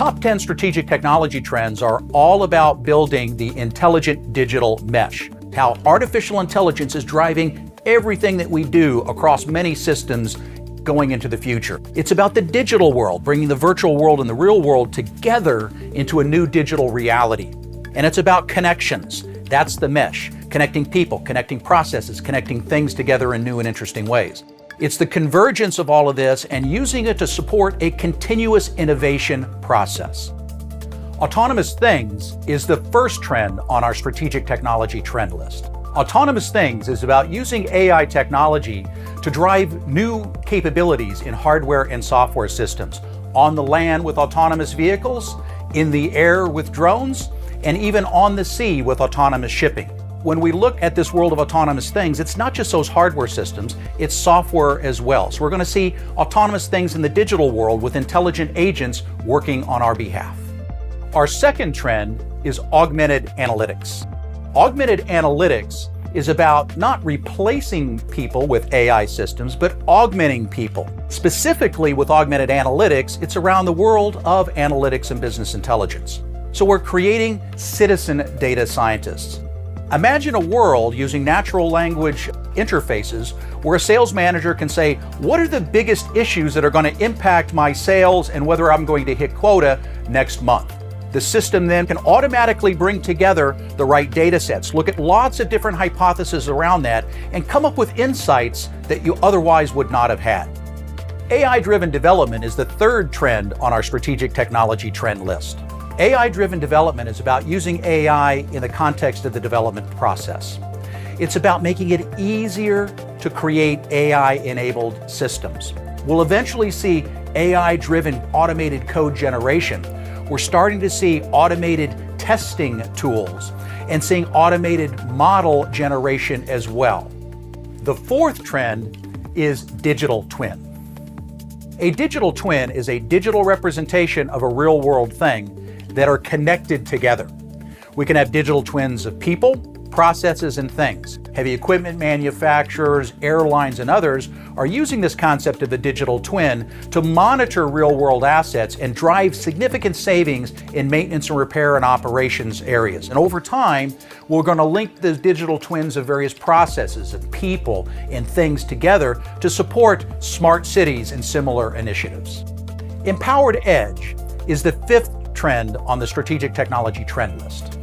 top 10 strategic technology trends are all about building the intelligent digital mesh, how artificial intelligence is driving everything that we do across many systems going into the future. It's about the digital world, bringing the virtual world and the real world together into a new digital reality. And it's about connections. That's the mesh, connecting people, connecting processes, connecting things together in new and interesting ways. It's the convergence of all of this and using it to support a continuous innovation process. Autonomous things is the first trend on our strategic technology trend list. Autonomous things is about using AI technology to drive new capabilities in hardware and software systems, on the land with autonomous vehicles, in the air with drones, and even on the sea with autonomous shipping. When we look at this world of autonomous things, it's not just those hardware systems, it's software as well. So we're going to see autonomous things in the digital world with intelligent agents working on our behalf. Our second trend is augmented analytics. Augmented analytics is about not replacing people with AI systems, but augmenting people. Specifically with augmented analytics, it's around the world of analytics and business intelligence. So we're creating citizen data scientists. Imagine a world using natural language interfaces where a sales manager can say, what are the biggest issues that are going to impact my sales and whether I'm going to hit quota next month? The system then can automatically bring together the right data sets, look at lots of different hypotheses around that, and come up with insights that you otherwise would not have had. AI-driven development is the third trend on our strategic technology trend list. AI-driven development is about using AI in the context of the development process. It's about making it easier to create AI-enabled systems. We'll eventually see AI-driven automated code generation. We're starting to see automated testing tools and seeing automated model generation as well. The fourth trend is digital twin. A digital twin is a digital representation of a real-world thing that are connected together. We can have digital twins of people, processes, and things. Heavy equipment manufacturers, airlines, and others are using this concept of a digital twin to monitor real-world assets and drive significant savings in maintenance and repair and operations areas. And over time, we're going to link the digital twins of various processes and people and things together to support smart cities and similar initiatives. Empowered Edge is the fifth trend on the strategic technology trend list.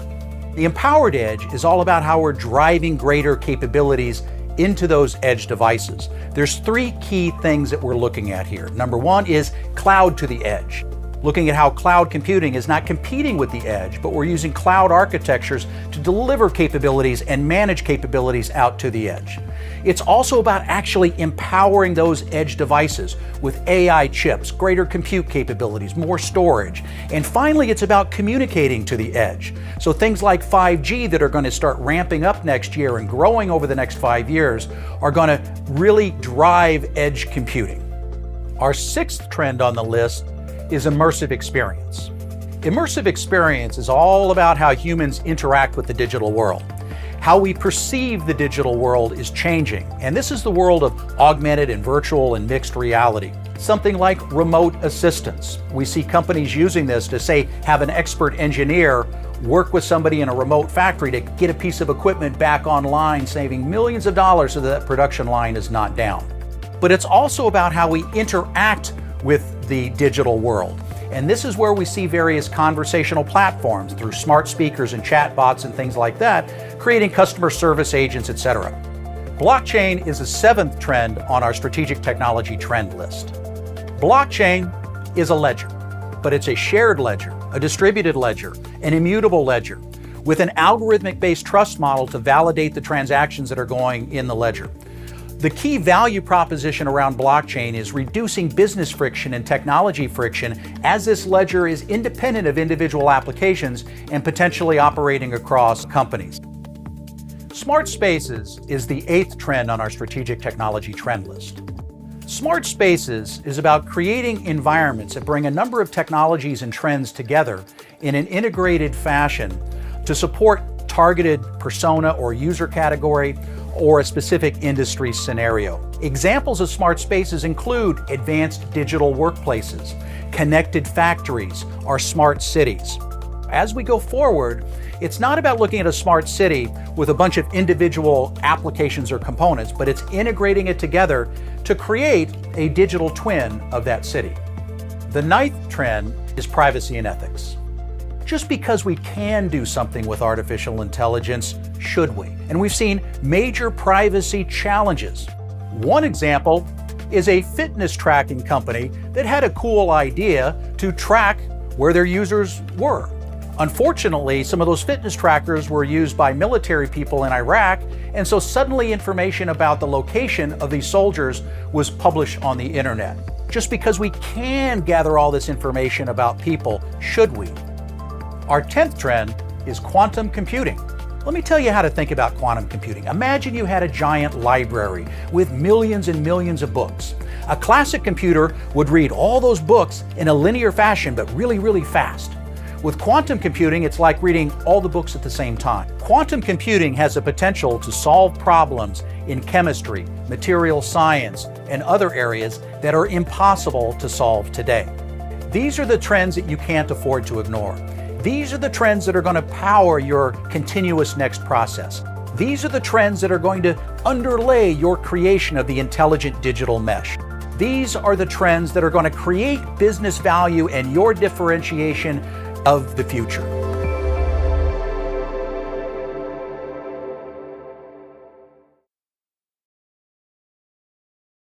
The empowered edge is all about how we're driving greater capabilities into those edge devices. There's three key things that we're looking at here. Number one is cloud to the edge. Looking at how cloud computing is not competing with the edge, but we're using cloud architectures to deliver capabilities and manage capabilities out to the edge. It's also about actually empowering those edge devices with AI chips, greater compute capabilities, more storage. And finally, it's about communicating to the edge. So things like 5G that are going to start ramping up next year and growing over the next 5 years are going to really drive edge computing. Our sixth trend on the list is immersive experience. Immersive experience is all about how humans interact with the digital world. How we perceive the digital world is changing, and this is the world of augmented and virtual and mixed reality. Something like remote assistance. We see companies using this to say, have an expert engineer work with somebody in a remote factory to get a piece of equipment back online, saving millions of dollars so that production line is not down. But it's also about how we interact with the digital world. And this is where we see various conversational platforms through smart speakers and chatbots and things like that, creating customer service agents, etc. Blockchain is the seventh trend on our strategic technology trend list. Blockchain is a ledger, but it's a shared ledger, a distributed ledger, an immutable ledger, with an algorithmic-based trust model to validate the transactions that are going in the ledger. The key value proposition around blockchain is reducing business friction and technology friction as this ledger is independent of individual applications and potentially operating across companies. Smart spaces is the eighth trend on our strategic technology trend list. Smart spaces is about creating environments that bring a number of technologies and trends together in an integrated fashion to support targeted persona or user category, or a specific industry scenario. Examples of smart spaces include advanced digital workplaces, connected factories, or smart cities. As we go forward, it's not about looking at a smart city with a bunch of individual applications or components, but it's integrating it together to create a digital twin of that city. The ninth trend is privacy and ethics. Just because we can do something with artificial intelligence, should we? And we've seen major privacy challenges. One example is a fitness tracking company that had a cool idea to track where their users were. Unfortunately, some of those fitness trackers were used by military people in Iraq, and so suddenly information about the location of these soldiers was published on the internet. Just because we can gather all this information about people, should we? Our 10th trend is quantum computing. Let me tell you how to think about quantum computing. Imagine you had a giant library with millions and millions of books. A classic computer would read all those books in a linear fashion, but really, really fast. With quantum computing, it's like reading all the books at the same time. Quantum computing has the potential to solve problems in chemistry, material science, and other areas that are impossible to solve today. These are the trends that you can't afford to ignore. These are the trends that are going to power your continuous next process. These are the trends that are going to underlay your creation of the intelligent digital mesh. These are the trends that are going to create business value and your differentiation of the future.